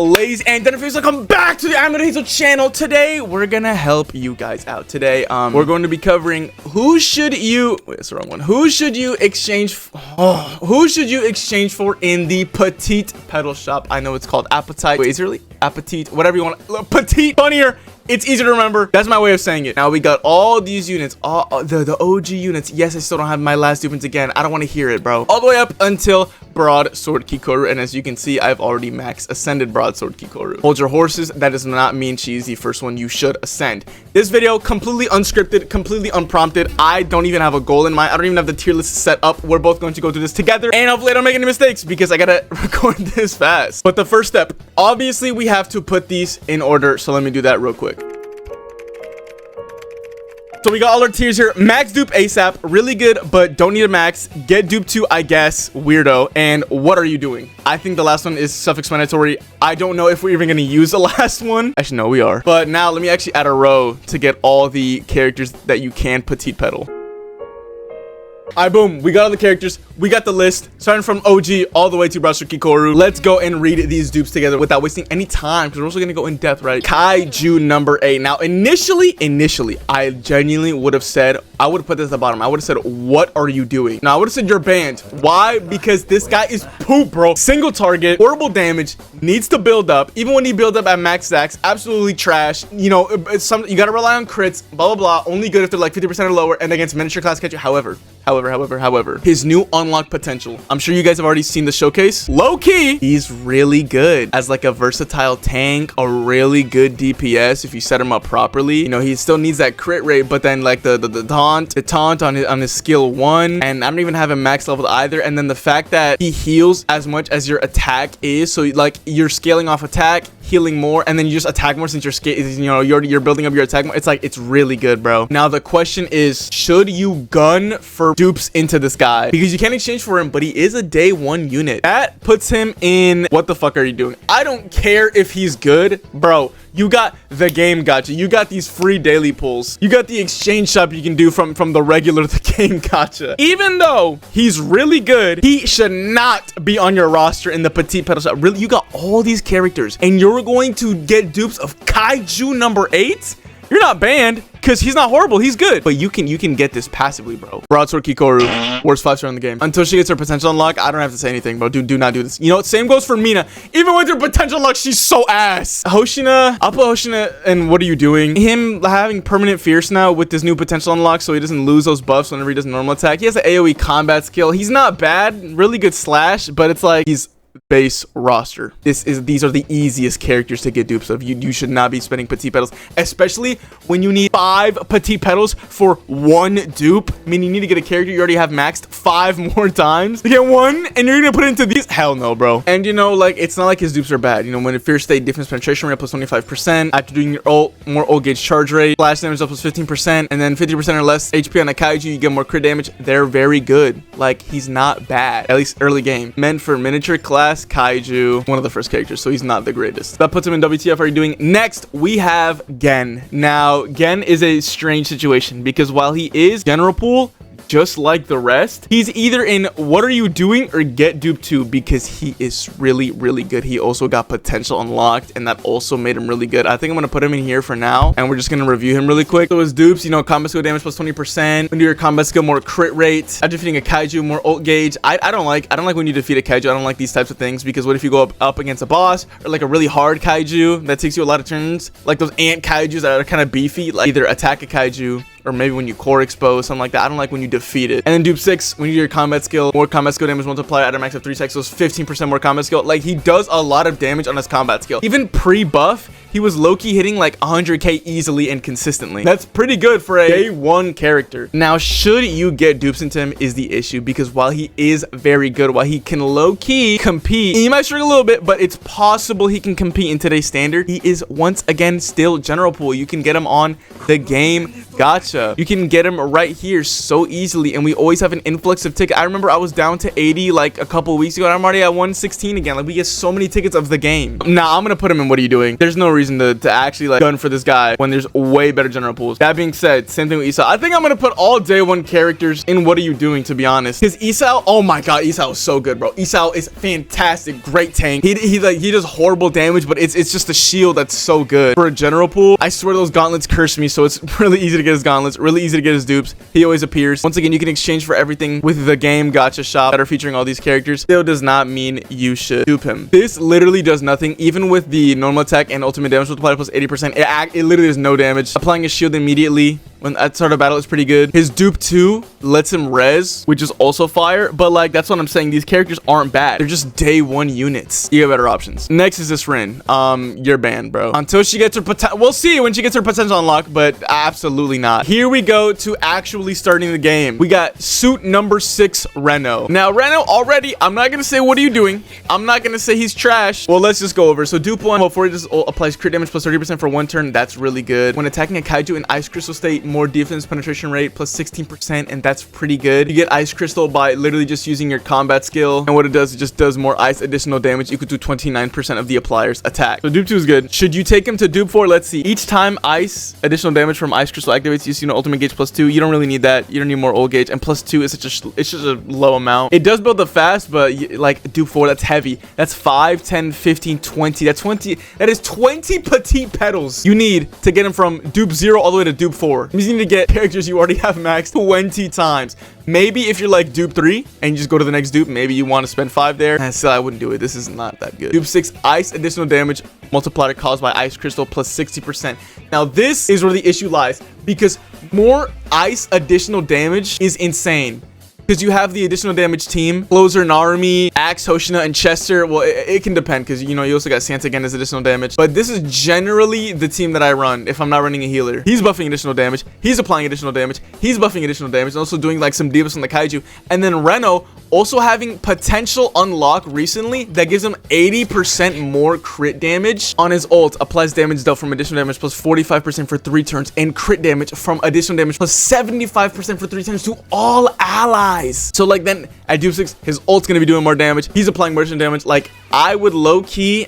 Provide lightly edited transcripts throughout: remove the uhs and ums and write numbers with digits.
Ladies and gentlemen, welcome back to the Hazel channel. Today we're gonna help you guys out. Today we're going to be covering who should you exchange for in the petite petal shop. I know it's called appetite. Wait, is it really appetite? Whatever you want. Petite, funnier. It's easy to remember. That's my way of saying it. Now we got all these units, all the OG units. Yes, I still don't have my last dupins again. I don't want to hear it, bro. All the way up until Broadsword Kikoru, and as you can see, I've already max ascended Broadsword Kikoru. Hold your horses. That does not mean she's the first one you should ascend. This video completely unscripted, completely unprompted. I don't even have a goal in mind. I don't even have the tier list set up. We're both going to go through this together, and hopefully I don't make any mistakes because I gotta record this fast. But the first step, obviously, we have to put these in order. So let me do that real quick. So we got all our tiers here. Max dupe ASAP, really good, but don't need a max. Get dupe 2, I guess, weirdo. And what are you doing? I think the last one is self-explanatory. I don't know if we're even gonna use the last one. Actually, no, we are. But now let me actually add a row to get all the characters that you can petite petal. All right, boom, we got all the characters, we got the list starting from OG all the way to Broadsword Kikoru. Let's go and read these dupes together without wasting any time because we're also gonna go in depth, right? Kaiju number 8. Now initially I genuinely would have said, I would have put this at the bottom. I would have said, what are you doing? Now I would have said you're banned. Why? Because this guy is poop, bro. Single target, horrible damage, needs to build up. Even when he builds up at max stacks, absolutely trash. You know, you gotta rely on crits, blah blah blah. Only good if they're like 50% or lower and against miniature class Kaiju. However, his new unlocked potential. I'm sure you guys have already seen the showcase. Low key, he's really good as like a versatile tank, a really good DPS if you set him up properly. You know, he still needs that crit rate, but then like the taunt on his skill 1, and I don't even have him max leveled either. And then the fact that he heals as much as your attack is, so like you're scaling off attack, healing more, and then you just attack more since you're building up your attack more. It's really good, bro. Now the question is, should you gun for dupes into this guy? Because you can't exchange for him, but he is a day 1 unit. That puts him in, what the fuck are you doing? I don't care if he's good, bro. You got the game gacha. You got these free daily pulls. You got the exchange shop you can do from the regular the game gacha. Even though he's really good, he should not be on your roster in the petite petal shop. Really, you got all these characters and you're going to get dupes of Kaiju number 8? You're not banned because he's not horrible. He's good, but you can get this passively, bro. Broadsword Kikoru, worst 5-star in the game. Until she gets her potential unlock, I don't have to say anything, bro. Do not do this. You know, same goes for Mina. Even with her potential unlock, she's so ass. Hoshina, I'll put Hoshina. And what are you doing? Him having permanent fierce now with this new potential unlock, so he doesn't lose those buffs whenever he does normal attack. He has an AOE combat skill. He's not bad, really good slash, but it's like he's base roster. These are the easiest characters to get dupes of. You should not be spending petite petals, especially when you need 5 petite petals for 1 dupe. I mean, you need to get a character you already have maxed 5 more times to get 1, and you're gonna put it into these. Hell no, bro. And you know, like, it's not like his dupes are bad. You know, when it fierce state, defense penetration rate plus 25%, after doing your ult, more ult gauge charge rate, flash damage up plus 15%, and then 50% or less HP on a Kaiju, you get more crit damage. They're very good. Like, he's not bad, at least early game. Meant for miniature class Kaiju, one of the first characters, so he's not the greatest. That puts him in WTF. Are you doing? Next, we have Gen. Now, Gen is a strange situation because while he is general pool, just like the rest, he's either in what are you doing or get dupe 2 because he is really good. He also got potential unlocked, and that also made him really good. I think I'm gonna put him in here for now, and we're just gonna review him really quick. So his dupes, you know, combat skill damage plus 20%. When you do your combat skill, more crit rate. After defeating a Kaiju, more ult gauge. I don't like when you defeat a Kaiju. I don't like these types of things because what if you go up against a boss or like a really hard Kaiju that takes you a lot of turns, like those ant Kaijus that are kind of beefy, like either attack a Kaiju or maybe when you core expose, something like that. I don't like when you defeat it. And then dupe 6, when you do your combat skill, more combat skill damage multiplier at a max of 3 seconds, so 15% more combat skill. Like, he does a lot of damage on his combat skill. Even pre-buff, he was low-key hitting like 100k easily and consistently. That's pretty good for a day 1 character. Now, should you get dupes into him is the issue, because while he is very good, while he can low-key compete, he might struggle a little bit, but it's possible he can compete in today's standard. He is once again still general pool. You can get him on the game gacha. You can get him right here so easily, and we always have an influx of tickets. I remember I was down to 80 like a couple weeks ago, and I'm already at 116 again. Like, we get so many tickets of the game. Now, I'm gonna put him in what are you doing? There's no reason to actually like gun for this guy when there's way better general pools. That being said, same thing with Issa. I think I'm gonna put all day one characters in What Are You Doing, to be honest, because Isao, oh my god, Isao is so good, bro. Isao is fantastic, great tank. He does horrible damage, but it's just a shield that's so good for a general pool. I swear those gauntlets curse me, so it's really easy to get his gauntlets, really easy to get his dupes. He always appears. Once again, you can exchange for everything with the game gacha shop that are featuring all these characters. Still does not mean you should dupe him. This literally does nothing, even with the normal attack and ultimate damage multiplier plus 80%. It literally does no damage. Applying a shield immediately when at start of battle is pretty good. His dupe 2 lets him res, which is also fire, but like that's what I'm saying, these characters aren't bad, they're just day one units. You have better options. Next is this Rin. You're banned, bro, until she gets her potential. We'll see when she gets her potential unlocked, but absolutely not. Here we go to actually starting the game. We got suit number 6, Renault. Now Renault already, I'm not gonna say what are you doing, I'm not gonna say he's trash. Well, let's just go over. So dupe 1 before he just applies crit damage plus 30% for 1 turn. That's really good. When attacking a kaiju in ice crystal state, more defense penetration rate plus 16%, and that's pretty good. You get ice crystal by literally just using your combat skill, and what it does, it just does more ice additional damage equal to 29% of the applier's attack. So dupe 2 is good. Should you take him to dupe 4? Let's see. Each time ice additional damage from ice crystal activates, you see an ultimate gauge plus 2. You don't really need that. You don't need more old gauge, and plus 2 is it's just a low amount. It does build up fast, but like dupe 4, that's heavy. That's 5, 10, 15, 20. That's 20. That is 20 petite petals you need to get him from dupe 0 all the way to dupe 4. It means you need to get characters you already have maxed 20 times. Maybe if you're like dupe 3 and you just go to the next dupe, maybe you want to spend 5 there. And still, I wouldn't do it. This is not that good. Dupe 6, ice additional damage multiplier caused by ice crystal plus 60%. Now this is where the issue lies, because more ice additional damage is insane. Because you have the additional damage team, Closer, Narumi, Axe, Hoshina, and Chester. Well, it can depend, because, you know, you also got Santa again as additional damage. But this is generally the team that I run if I'm not running a healer. He's buffing additional damage. He's applying additional damage. He's buffing additional damage. And also doing, like, some debuffs on the kaiju. And then Renault also having potential unlock recently that gives him 80% more crit damage on his ult. Applies damage dealt from additional damage plus 45% for 3 turns. And crit damage from additional damage plus 75% for 3 turns to all allies. So like then at dupe 6, his ult's gonna be doing more damage. He's applying more damage. Like I would low key.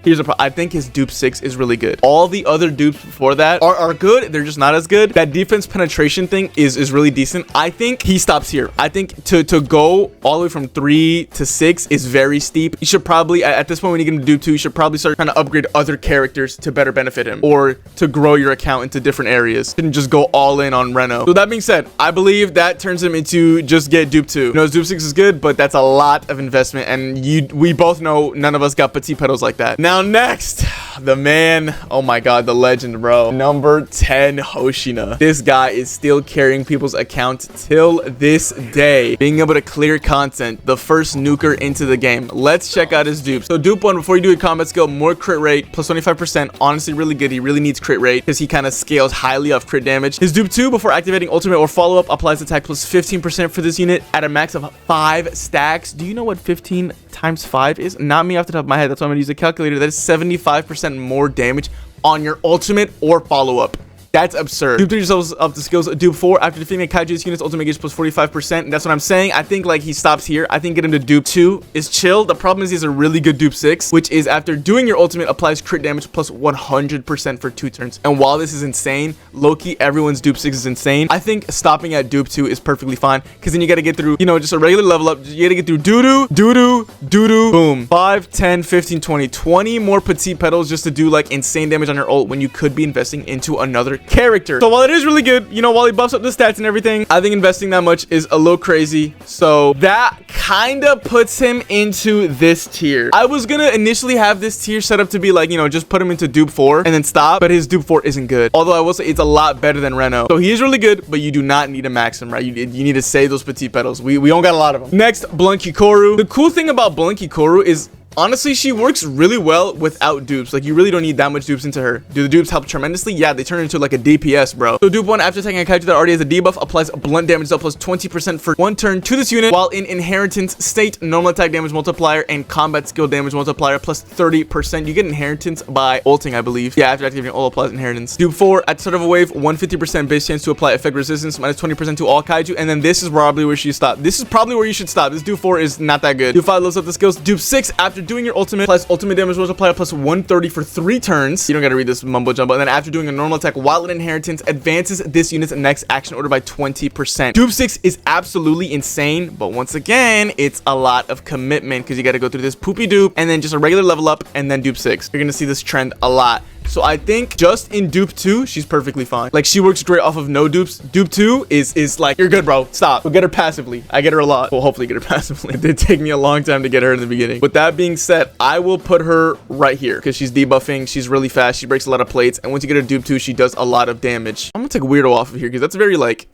Here's a problem. I think his dupe 6 is really good. All the other dupes before that are good. They're just not as good. That defense penetration thing is really decent. I think he stops here. I think to go all the way from 3 to 6 is very steep. You should probably, at this point when you get into dupe 2, you should probably start trying to upgrade other characters to better benefit him, or to grow your account into different areas. You shouldn't just go all in on Renault. So that being said, I believe that turns him into just get dupe 2. You know, dupe 6 is good, but that's a lot of investment, and we both know none of us got petite petals like that. Now next, the man, oh my god, the legend, bro. Number 10, Hoshina. This guy is still carrying people's account till this day, being able to clear content, the first nuker into the game. Let's check out his dupes. So dupe 1, before you do a combat skill, more crit rate plus 25%. Honestly, really good. He really needs crit rate because he kind of scales highly off crit damage. His dupe 2, before activating ultimate or follow-up, applies attack plus 15% for this unit at a max of 5 stacks. Do you know what 15 times 5 is? Not me off the top of my head. That's why I'm gonna use a calculator. That is 75% more damage on your ultimate or follow-up. That's absurd. Dupe 3 yourselves up the skills. Dupe 4, after defeating a kaiju's unit's ultimate gauge plus 45%. And that's what I'm saying. I think like he stops here. I think get him to dupe 2 is chill. The problem is he has a really good dupe 6, which is after doing your ultimate, applies crit damage plus 100% for 2 turns. And while this is insane, low-key everyone's dupe 6 is insane. I think stopping at dupe 2 is perfectly fine, because then you got to get through, you know, just a regular level up. You got to get through doo-doo, boom. 5, 10, 15, 20 more petite petals just to do like insane damage on your ult when you could be investing into another character. So while it is really good, you know, while he buffs up the stats and everything, I think investing that much is a little crazy. So that kind of puts him into this tier. I was gonna initially have this tier set up to be like, you know, just put him into dupe 4 and then stop, but his dupe 4 isn't good. Although I will say it's a lot better than Renault. So he is really good, but you do not need to max him, right? You need to save those petite petals. We don't got a lot of them. Next, Blinky Kikoru. The cool thing about Blinky Kikoru is, honestly, she works really well without dupes. Like, you really don't need that much dupes into her. Do the dupes help tremendously? Yeah, they turn into like a DPS, bro. So dupe 1, after attacking a kaiju that already has a debuff, applies blunt damage dealt plus 20% for 1 turn to this unit, while in inheritance state, normal attack damage multiplier and combat skill damage multiplier plus 30%. You get inheritance by ulting, I believe. Yeah, after activating ult applies inheritance. Dupe 4, at the start of a wave, 150% base chance to apply effect resistance, minus 20% to all kaiju. And then this is probably where you stop. This is probably where you should stop. This dupe 4 is not that good. Dupe 5 loads up the skills. Dupe 6, after doing your ultimate, plus ultimate damage multiplier plus 130 for 3 turns. You don't gotta read this mumbo jumbo. And then after doing a normal attack while in inheritance, advances this unit's next action order by 20%. Dupe 6 is absolutely insane, but once again, it's a lot of commitment because you gotta go through this poopy dupe and then just a regular level up and then dupe 6. You're gonna see this trend a lot. So I think just in dupe 2, she's perfectly fine. Like, she works great off of no dupes. Dupe 2 is like, you're good, bro. Stop. We'll get her passively. I get her a lot. We'll hopefully get her passively. It did take me a long time to get her in the beginning. With that being said, I will put her right here because she's debuffing. She's really fast. She breaks a lot of plates. And once you get her dupe 2, she does a lot of damage. I'm gonna take Weirdo off of here because that's very like...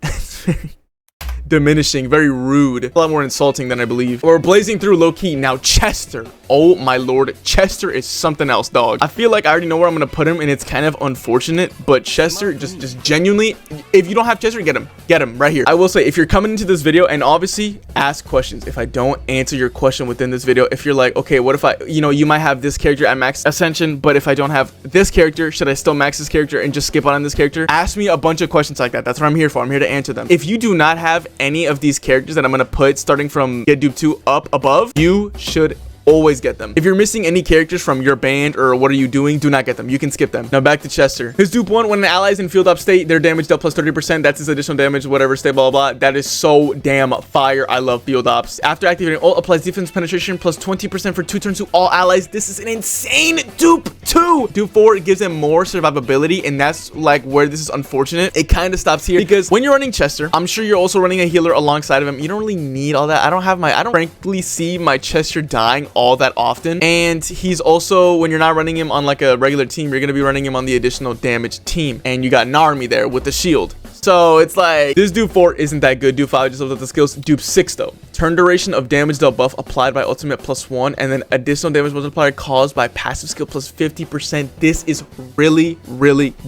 diminishing, very rude, a lot more insulting than I believe. We're blazing through low-key. Now Chester, oh my lord, Chester is something else, dog. I feel like I already know where I'm gonna put him and it's kind of unfortunate, but Chester, just genuinely, if you don't have Chester, get him right here. I will say, if you're coming into this video, and obviously ask questions, if I don't answer your question within this video, if you're like, okay, what if I, you know, you might have this character at max ascension, but if I don't have this character, should I still max this character and just skip on this character? Ask me a bunch of questions like that. That's what I'm here for. I'm here to answer them. If you do not have any of these characters that I'm gonna put starting from get dupe 2 up above, you should always get them. If you're missing any characters from your band or what are you doing, do not get them. You can skip them. Now back to Chester. His dupe 1, when an ally is in field up state, their damage dealt plus 30%. That's his additional damage, whatever state, blah, blah, blah. That is so damn fire. I love field ops. After activating ult, applies defense penetration plus 20% for 2 turns to all allies. This is an insane dupe 2. Dupe 4 gives him more survivability, and that's like where this is unfortunate. It kind of stops here because when you're running Chester, I'm sure you're also running a healer alongside of him. You don't really need all that. I don't frankly see my Chester dying all that often, and he's also, when you're not running him on like a regular team, you're gonna be running him on the additional damage team, and you got Narmi there with the shield. So it's like, this dupe 4 isn't that good. Dupe 5 just looked at the skills. Dupe 6 though, turn duration of damage dealt buff applied by ultimate plus 1, and then additional damage multiplier caused by passive skill plus 50%. This is really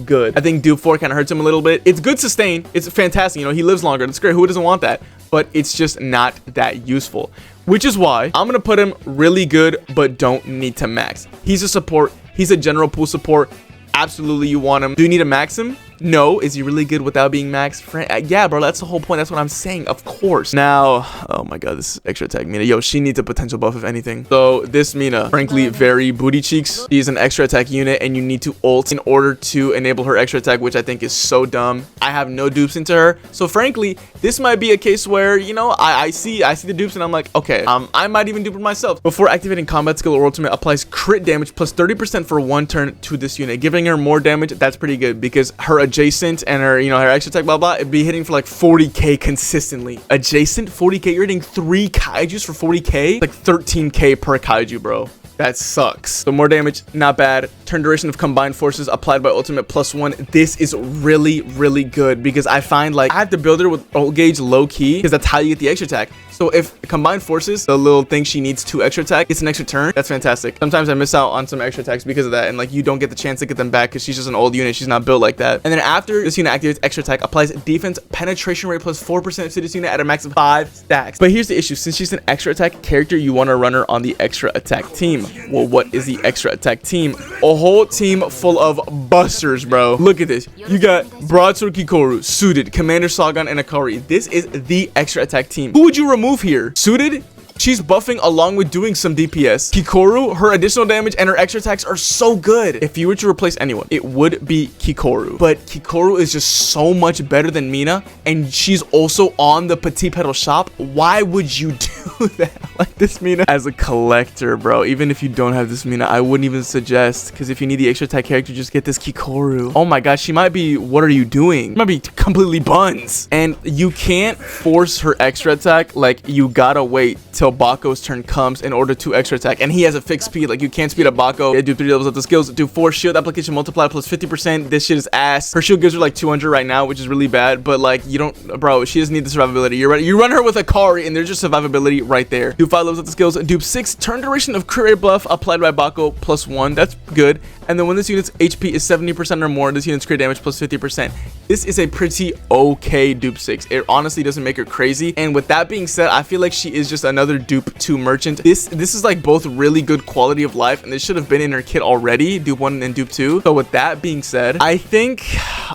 good. I think dupe 4 kind of hurts him a little bit. It's good sustain, it's fantastic, you know, he lives longer, that's great, who doesn't want that? But it's just not that useful, which is why I'm gonna put him really good but don't need to max. He's a support, he's a general pool support. Absolutely you want him. Do you need to max him? No. Is he really good without being maxed? Yeah, bro, that's the whole point. That's what I'm saying, of course. Now, oh my god, this extra attack Mina. Yo, she needs a potential buff if anything. So this Mina, frankly, very booty cheeks. She's an extra attack unit and you need to ult in order to enable her extra attack, which I think is so dumb. I have no dupes into her. So frankly, this might be a case where, you know, I see the dupes and I'm like, okay, I might even dupe her myself. Before activating combat skill or ultimate, applies crit damage plus 30% for 1 turn to this unit, giving her more damage. That's pretty good because her adjacent and her, you know, her extra attack, blah blah, it'd be hitting for like 40k consistently. Adjacent 40k, you're hitting 3 kaijus for 40k, like 13k per kaiju, bro. That sucks. So more damage, not bad. Turn duration of combined forces applied by ultimate plus 1. This is really good because I find like I have to build her with ult gauge low key because that's how you get the extra attack. So if combined forces, the little thing she needs 2 extra attack, it's an extra turn. That's fantastic. Sometimes I miss out on some extra attacks because of that, and like you don't get the chance to get them back because she's just an old unit. She's not built like that. And then after this unit activates extra attack, applies defense penetration rate plus 4% to this unit at a max of 5 stacks. But here's the issue: since she's an extra attack character, you want to run her on the extra attack team. Well, what is the extra attack team? A whole team full of busters, bro. Look at this. You got Broadsword Kikoru, Suited, Commander Sagan, and Akari. This is the extra attack team. Who would you remove here? Suited? She's buffing along with doing some DPS. Kikoru, her additional damage and her extra attacks are so good. If you were to replace anyone, it would be Kikoru. But Kikoru is just so much better than Mina, and she's also on the petite petal shop. Why would you do that? Like this Mina as a collector, bro. Even if you don't have this Mina, I wouldn't even suggest, because if you need the extra attack character, just get this Kikoru. Oh my gosh, she might be, what are you doing? She might be completely buns. And you can't force her extra attack. Like, you gotta wait till Bako's turn comes in order to extra attack, and he has a fixed speed. Like, you can't speed up Bako. Yeah, do 3 levels of the skills, do 4 shield application multiply plus 50%. This shit is ass. Her shield gives her like 200 right now, which is really bad, but like, you don't, bro, she doesn't need the survivability. You're right, you run her with Akari and there's just survivability right there. Do 5 levels of the skills, do 6 turn duration of crit rate buff applied by Bako plus 1. That's good. And then when this unit's HP is 70% or more, this unit's crit damage plus 50%. This is a pretty okay dupe 6. It honestly doesn't make her crazy. And with that being said, I feel like she is just another dupe 2 merchant. This is like both really good quality of life, and this should have been in her kit already, dupe 1 and dupe 2. So with that being said, I think,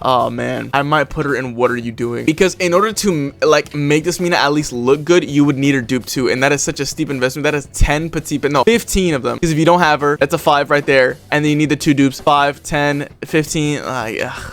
oh man, I might put her in what are you doing? Because in order to like make this Mina at least look good, you would need her dupe 2, and that is such a steep investment. That is 10 petite, but no, 15 of them. Because if you don't have her, that's a 5 right there, and then you need the 2 dupes, 5, 10, 15.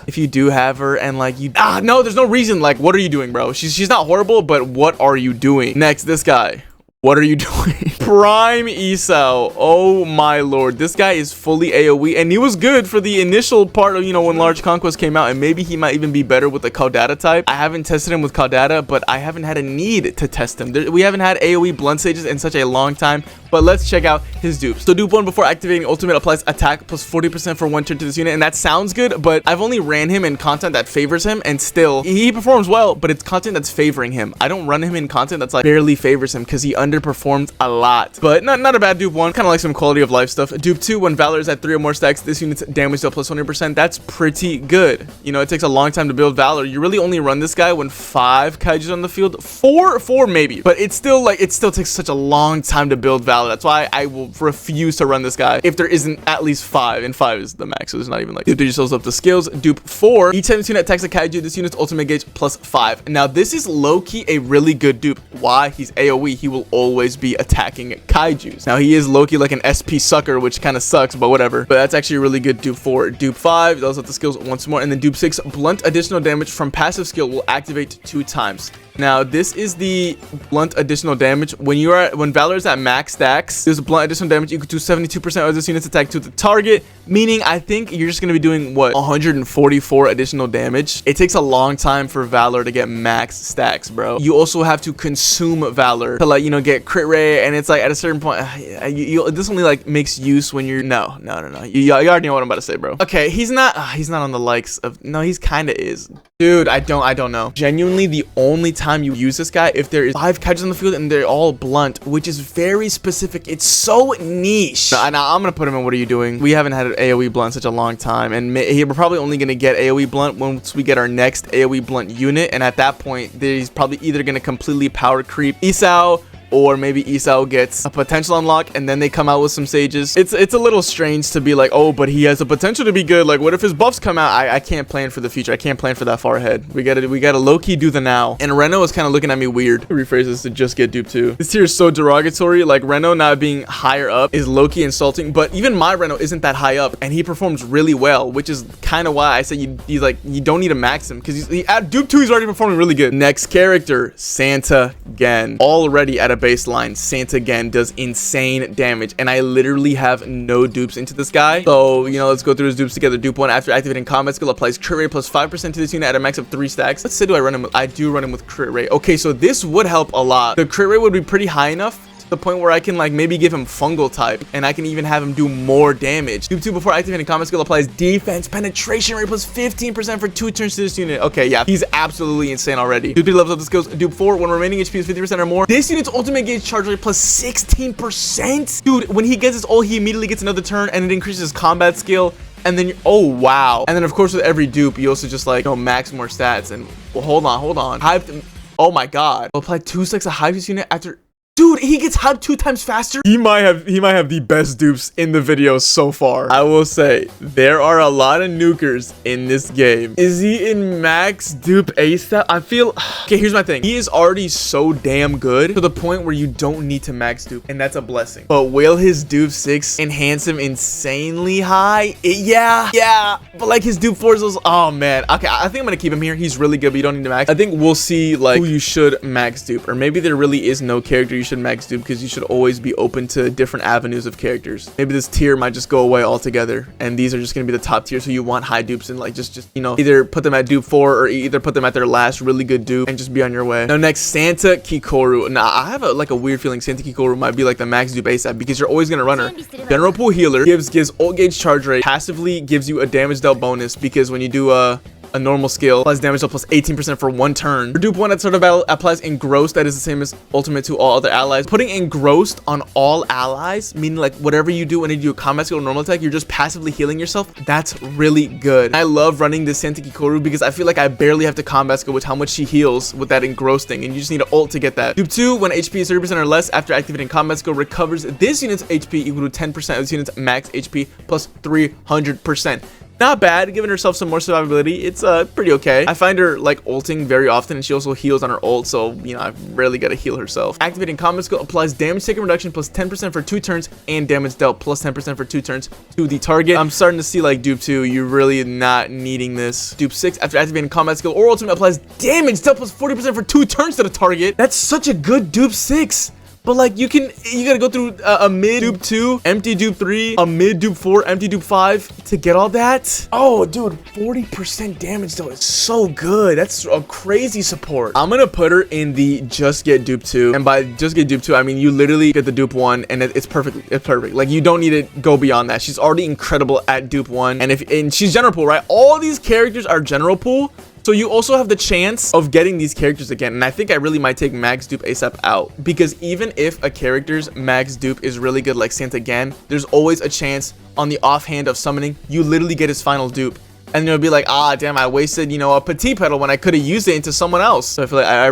If you do have her and like you, no, there's no reason. Like, what are you doing, bro? She's not horrible, but what are you doing? Next, this guy. What are you doing? Prime Isao. Oh my lord. This guy is fully AoE, and he was good for the initial part of, you know, when Large Conquest came out, and maybe he might even be better with the Caudata type. I haven't tested him with Caudata, but I haven't had a need to test him. We haven't had AoE blunt sages in such a long time, but let's check out his dupes. So dupe 1 before activating ultimate applies attack plus 40% for 1 turn to this unit, and that sounds good, but I've only ran him in content that favors him, and still he performs well, but it's content that's favoring him. I don't run him in content that's like barely favors him because he underperforms a lot. But not a bad dupe 1, kind of like some quality of life stuff. Dupe 2, when Valor is at 3 or more stacks, this unit's damage dealt plus 100%. That's pretty good. You know, it takes a long time to build Valor. You really only run this guy when 5 Kaijus on the field. 4 maybe, but it still takes such a long time to build Valor. That's why I will refuse to run this guy if there isn't at least 5, and 5 is the max, so it's not even like dupe yourselves up to skills. Dupe 4, each time this unit attacks a Kaiju, this unit's ultimate gauge plus 5. Now this is low-key a really good dupe. Why? He's AoE. He will always be attacking Kaijus. Now he is low-key like an SP sucker, which kind of sucks, but whatever. But that's actually a really good dupe 4. Dupe 5, those are the skills once more, and then dupe 6, blunt additional damage from passive skill will activate 2 times. Now this is the blunt additional damage when Valor is at max stacks. There's a blunt additional damage equal to 72% of this unit's attack to the target, meaning I think you're just going to be doing what, 144 additional damage. It takes a long time for Valor to get max stacks, bro. You also have to consume Valor to, like, you know, get crit rate, and it's like at a certain point this only like makes use when you're no you already know what I'm about to say, bro. Okay, he's not on the likes of, no, he's kind of is, dude. I don't know. Genuinely, the only time you use this guy if there is 5 Kaijus on the field and they're all blunt, which is very specific. It's so niche. Now I'm gonna put him in what are you doing. We haven't had an AoE blunt such a long time, and we're probably only gonna get AoE blunt once we get our next AoE blunt unit, and at that point he's probably either gonna completely power creep Isao, or maybe Isao gets a potential unlock and then they come out with some sages. It's a little strange to be like, oh, but he has the potential to be good. Like, what if his buffs come out? I can't plan for the future. I can't plan for that far ahead. We gotta low-key do the now. And Renault is kind of looking at me weird. Rephrase this to just get dupe 2. This tier is so derogatory. Like, Renault not being higher up is low-key insulting, but even my Renault isn't that high up, and he performs really well, which is kind of why I say you don't need to max him, because at dupe 2 he's already performing really good. Next character, Santa Gen. Already at a baseline, Santa Gen does insane damage, and I literally have no dupes into this guy. So, you know, let's go through his dupes together. Dupe 1, after activating combat skill, applies crit rate plus 5% to this unit at a max of 3 stacks. Let's say, do I run him with? I do run him with crit rate. Okay, so this would help a lot. The crit rate would be pretty high enough to the point where I can like maybe give him fungal type, and I can even have him do more damage. Dupe 2, before activating combat skill, applies defense penetration rate plus 15% for 2 turns to this unit. Okay, yeah, he's absolutely insane already. Dupe 3 levels up the skills. Dupe 4, when remaining HP is 50% or more, this unit's ultimate gauge charge rate plus 16%. Dude, when he gets his ult, he immediately gets another turn, and it increases his combat skill. And then, oh wow. And then of course with every dupe, you also just like, you know, max more stats. And well, hold on. Hyped. Oh my god. Apply 2 stacks of hype to this unit after. Dude, he gets hyped 2 times faster. He might have the best dupes in the video so far. I will say there are a lot of nukers in this game. Is he in max dupe ASAP? I feel okay. Here's my thing. He is already so damn good to the point where you don't need to max dupe, and that's a blessing. But will his dupe 6 enhance him insanely high? Yeah. But like his dupe 4 is also, oh man. Okay, I think I'm gonna keep him here. He's really good, but you don't need to max. I think we'll see like who you should max dupe, or maybe there really is no character you should max dupe, because you should always be open to different avenues of characters. Maybe this tier might just go away altogether, and these are just gonna be the top tier, so you want high dupes and like just you know, either put them at dupe 4 or either put them at their last really good dupe and just be on your way. Now next, Santa Kikoru. Now I have a weird feeling Santa Kikoru might be like the max dupe ASAP, because you're always gonna run her. General pool healer, gives ult gauge charge rate, passively gives you a damage dealt bonus, because when you do a a normal skill, applies damage dealt plus 18% for 1 turn. For dupe 1 at start of battle, applies engrossed, that is the same as ultimate to all other allies. Putting engrossed on all allies, meaning like whatever you do when you do a combat skill or normal attack, you're just passively healing yourself. That's really good. I love running this petite Koru because I feel like I barely have to combat skill with how much she heals with that engrossed thing, and you just need to ult to get that. Dupe 2, when HP is 30% or less after activating combat skill, recovers this unit's HP equal to 10% of this unit's max HP plus 300%. Not bad, giving herself some more survivability. It's pretty okay. I find her like ulting very often, and she also heals on her ult, so you know, I rarely gotta heal herself. Activating combat skill applies damage taken reduction plus 10% for 2 turns and damage dealt plus 10% for 2 turns to the target. I'm starting to see like dupe 2, you're really not needing this. Dupe 6, after activating combat skill or ultimate, applies damage dealt plus 40% for 2 turns to the target. That's such a good dupe 6. But like you gotta go through a mid dupe 2, empty dupe 3, a mid dupe 4, empty dupe 5 to get all that. Oh dude, 40% damage though is so good. That's a crazy support. I'm gonna put her in the just get dupe 2, and by just get dupe 2 I mean you literally get the dupe 1 and it's perfect. It's perfect. Like you don't need to go beyond that. She's already incredible at dupe 1, and she's general pool, right? All these characters are general pool. So you also have the chance of getting these characters again, and I think I really might take max dupe ASAP out, because even if a character's max dupe is really good like Santa again, there's always a chance on the offhand of summoning you literally get his final dupe, and you'll be like, ah damn, I wasted, you know, a petite petal when I could have used it into someone else. So I feel like I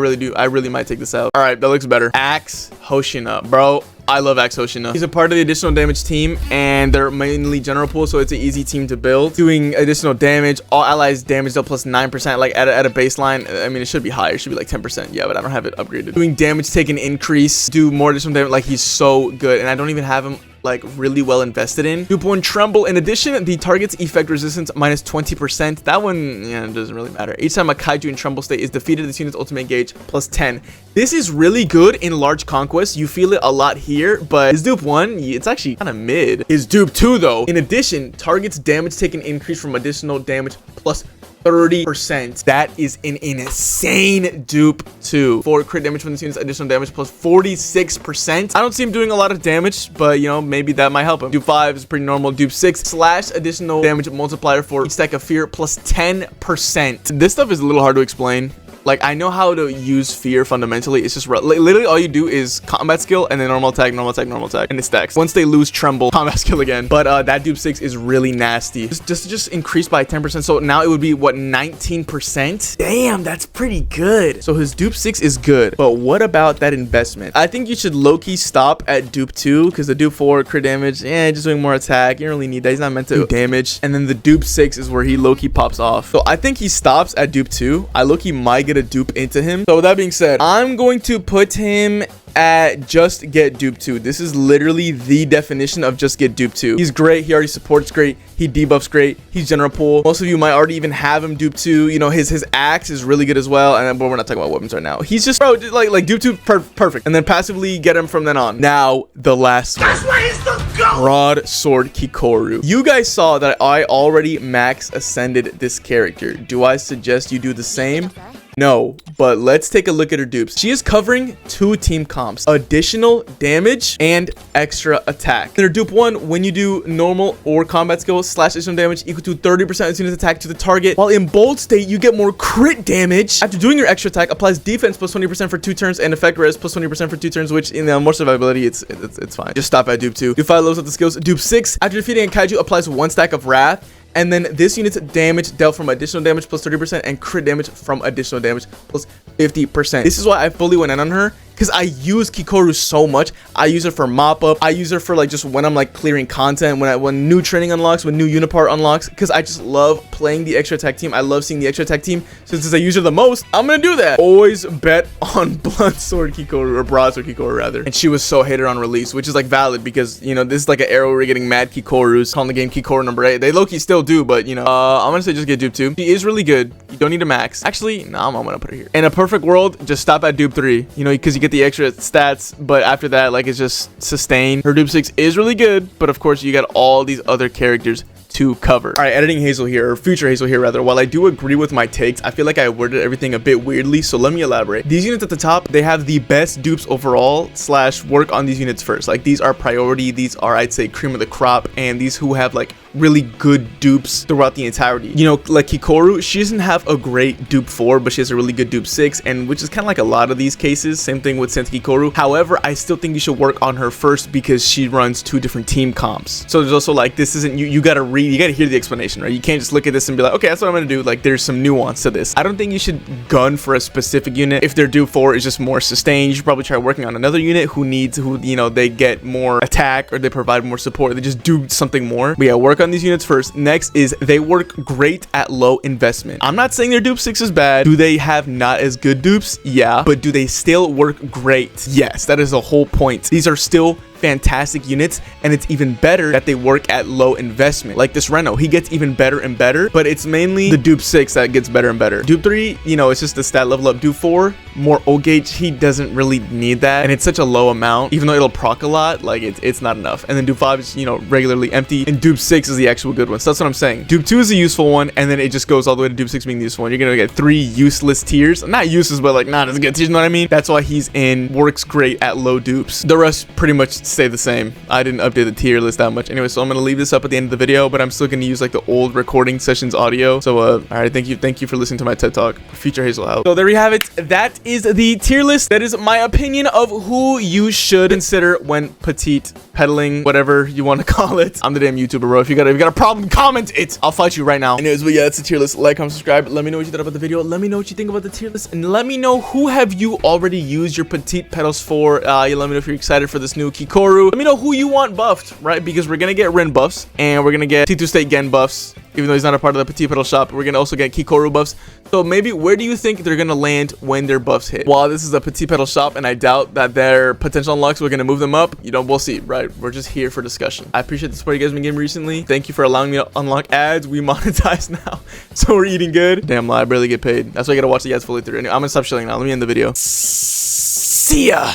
really might take this out. All right, that looks better. Axe Hoshina, bro. I love Axe Hoshina. He's a part of the additional damage team, and they're mainly general pool, so it's an easy team to build. Doing additional damage, all allies damage dealt plus 9%, like at a baseline. I mean, it should be higher. It should be like 10%. Yeah, but I don't have it upgraded. Doing damage taken increase, do more additional damage. Like, he's so good, and I don't even have him like really well invested in. Dupe 1 Tremble. In addition, the target's effect resistance minus 20%. That one, yeah, it doesn't really matter. Each time a Kaiju in Tremble state is defeated, this unit's ultimate gauge plus 10. This is really good in large conquests. You feel it a lot here, but his Dupe 1, it's actually kind of mid. His Dupe 2 though, in addition, target's damage taken increase from additional damage plus 30%. That is an insane dupe 2. For crit damage from this unit's additional damage plus 46%. I don't see him doing a lot of damage, but you know, maybe that might help him. Dupe 5 is pretty normal. Dupe 6 slash additional damage multiplier for each stack of fear plus 10%. This stuff is a little hard to explain. Like, I know how to use fear fundamentally. It's just literally all you do is combat skill and then normal attack, normal attack, normal attack, and it stacks. Once they lose tremble, combat skill again. But that dupe 6 is really nasty. Just increased by 10%. So now it would be what, 19%? Damn, that's pretty good. So his dupe 6 is good. But what about that investment? I think you should low-key stop at dupe 2, because the dupe 4 crit damage, just doing more attack. You don't really need that. He's not meant to do damage. And then the dupe 6 is where he low-key pops off. So I think he stops at dupe 2. I low-key might get a dupe into him. So with that being said, I'm going to put him at just get dupe 2. This is literally the definition of just get dupe 2. He's great. He already supports great. He debuffs great. He's general pool. Most of you might already even have him dupe 2. You know, his axe is really good as well. And but we're not talking about weapons right now. He's just, bro, like dupe 2 perfect. And then passively get him from then on. Now the last one. That's why he's the GOAT. Broadsword Kikoru. You guys saw that I already max ascended this character. Do I suggest you do the same? No, but let's take a look at her dupes. She is covering 2 team comps, additional damage and extra attack. In her dupe 1, when you do normal or combat skill slash additional damage equal to 30% as soon as attack to the target, while in bold state you get more crit damage. After doing your extra attack, applies defense plus 20% for 2 turns and effect res plus 20% for 2 turns, which in the more survivability, it's fine. Just stop at dupe 2. Dupe 5 levels up the skills. Dupe 6, after defeating a kaiju, applies 1 stack of wrath. And then this unit's damage dealt from additional damage plus 30% and crit damage from additional damage plus 50%. This is why I fully went in on her, because I use Kikoru so much. I use her for mop up. I use her for like just when I'm like clearing content, when new training unlocks, when new unipart unlocks, because I just love playing the extra attack team. I love seeing the extra attack team. So since I use her the most, I'm gonna do that. Always bet on blunt sword Kikoru, or broadsword Kikoru rather. And she was so hated on release, which is like valid, because you know this is like an era where we're getting mad Kikorus, calling the game Kikoru number 8. They low-key still do, but you know, I'm gonna say just get dupe 2. She is really good. You don't need a max. Actually, no, I'm gonna put her here. In a perfect world, just stop at dupe 3. You know, because you get the extra stats, but after that, like, it's just sustain. Her dupe 6 is really good, but of course you got all these other characters to cover. All right, editing Hazel here, or future Hazel here rather. While I do agree with my takes, I feel like I worded everything a bit weirdly, so let me elaborate. These units at the top, they have the best dupes overall slash work on these units first. Like, these are priority. These are, I'd say, cream of the crop, and these who have like really good dupes throughout the entirety. You know, like Kikoru, she doesn't have a great dupe 4, but she has a really good dupe 6, and which is kind of like a lot of these cases. Same thing with Kikoru. However, I still think you should work on her first because she runs 2 different team comps. So there's also like, this isn't, you gotta read, you gotta hear the explanation, right? You can't just look at this and be like, okay, that's what I'm gonna do. Like, there's some nuance to this. I don't think you should gun for a specific unit. If their dupe 4 is just more sustained, you should probably try working on another unit who you know, they get more attack or they provide more support. They just do something more. But yeah, work on these units first. Next is they work great at low investment. I'm not saying their dupe 6 is bad. Do they have not as good dupes? Yeah. But do they still work great? Yes, that is the whole point. These are still fantastic units, and it's even better that they work at low investment. Like this Renault, he gets even better and better, but it's mainly the dupe 6 that gets better and better. Dupe 3, you know, it's just the stat level up. Dupe 4, more O gauge, he doesn't really need that, and it's such a low amount. Even though it'll proc a lot, like it's not enough. And then dupe 5 is, you know, regularly empty, and dupe 6 is the actual good one. So that's what I'm saying. Dupe 2 is a useful one, and then it just goes all the way to dupe 6 being the useful one. You're gonna get 3 useless tiers. Not useless, but like not as good tiers, you know what I mean? That's why he's in, works great at low dupes. The rest pretty much stay the same. I didn't update the tier list that much anyway, so I'm gonna leave this up at the end of the video, but I'm still gonna use like the old recording sessions audio. So all right, thank you for listening to my TED talk. Future Hazel out. So there we have it. That is the tier list. That is my opinion of who you should consider when petite pedaling, whatever you want to call it. I'm the damn YouTuber, bro. If you got a problem, comment it. I'll fight you right now. Anyways, but yeah, that's the tier list. Like, comment, subscribe. Let me know what you thought about the video. Let me know what you think about the tier list, and let me know who have you already used your petite petals for. You let me know if you're excited for this new Kikoru. Let me know who you want buffed, right? Because we're gonna get Rin buffs, and we're gonna get T2 State Gen buffs, even though he's not a part of the petite petal shop. We're gonna also get Kikoru buffs. So maybe where do you think they're gonna land when their buffs hit? While this is a petite petal shop, and I doubt that their potential unlocks, we're gonna move them up, you know, we'll see, right? We're just here for discussion. I appreciate the support you guys have been giving recently. Thank you for allowing me to unlock ads. We monetize now, so we're eating good. Damn lie, I barely get paid. That's why I gotta watch the ads fully through. Anyway, I'm gonna stop chilling now. Let me end the video. See ya.